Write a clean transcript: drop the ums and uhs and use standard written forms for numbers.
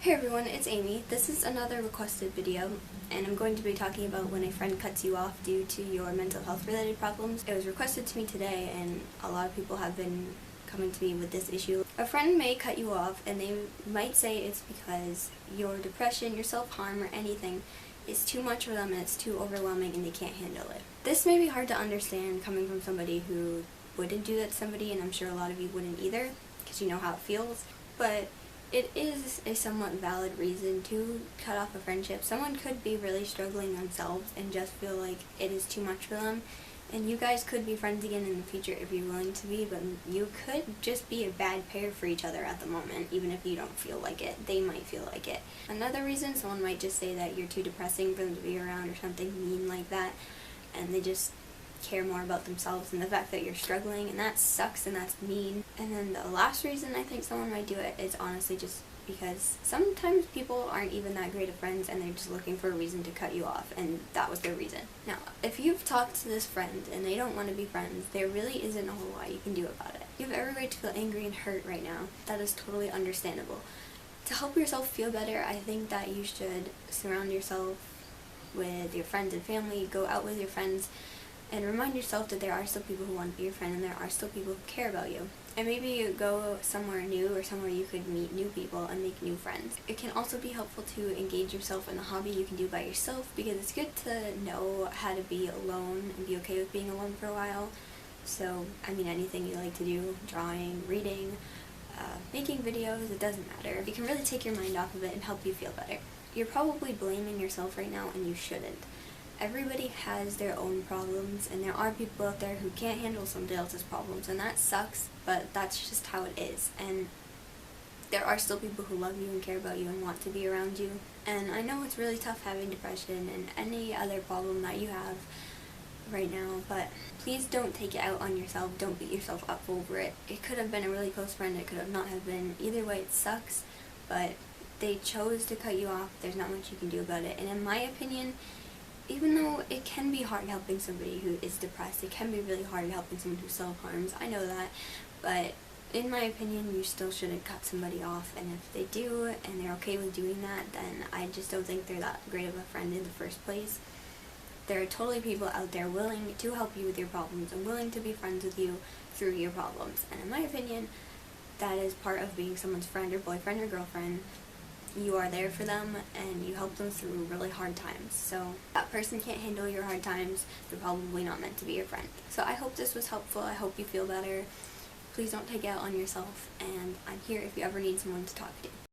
Hey everyone, it's Amy. This is another requested video, and I'm going to be talking about when a friend cuts you off due to your mental health related problems. It was requested to me today, and a lot of people have been coming to me with this issue. A friend may cut you off, and they might say it's because your depression, your self-harm, or anything is too much for them and it's too overwhelming and they can't handle it. This may be hard to understand coming from somebody who wouldn't do that to somebody, and I'm sure a lot of you wouldn't either, because you know how it feels, but it is a somewhat valid reason to cut off a friendship. Someone could be really struggling themselves and just feel like it is too much for them, and you guys could be friends again in the future if you're willing to be, but you could just be a bad pair for each other at the moment. Even if you don't feel like it, they might feel like it. Another reason, someone might just say that you're too depressing for them to be around or something mean like that, and they just care more about themselves and the fact that you're struggling, and that sucks and that's mean. And then the last reason I think someone might do it is honestly just because sometimes people aren't even that great of friends and they're just looking for a reason to cut you off, and that was their reason. Now, if you've talked to this friend and they don't want to be friends, there really isn't a whole lot you can do about it. You have every right to feel angry and hurt right now. That is totally understandable. To help yourself feel better, I think that you should surround yourself with your friends and family, go out with your friends, and remind yourself that there are still people who want to be your friend and there are still people who care about you. And maybe you go somewhere new or somewhere you could meet new people and make new friends. It can also be helpful to engage yourself in a hobby you can do by yourself, because it's good to know how to be alone and be okay with being alone for a while. So, anything you like to do, drawing, reading, making videos, it doesn't matter. You can really take your mind off of it and help you feel better. You're probably blaming yourself right now, and you shouldn't. Everybody has their own problems, and there are people out there who can't handle somebody else's problems, and that sucks, but that's just how it is. And there are still people who love you and care about you and want to be around you. And I know it's really tough having depression and any other problem that you have right now, but please don't take it out on yourself. Don't beat yourself up over it. It could have been a really close friend, it could have not have been. Either way, it sucks, but they chose to cut you off. There's not much you can do about it. And in my opinion, even though it can be hard helping somebody who is depressed, it can be really hard helping someone who self-harms, I know that, but in my opinion, you still shouldn't cut somebody off, and if they do, and they're okay with doing that, then I just don't think they're that great of a friend in the first place. There are totally people out there willing to help you with your problems and willing to be friends with you through your problems, and in my opinion, that is part of being someone's friend or boyfriend or girlfriend. You are there for them, and you help them through really hard times. So if that person can't handle your hard times, they're probably not meant to be your friend. So I hope this was helpful. I hope you feel better. Please don't take it out on yourself, and I'm here if you ever need someone to talk to.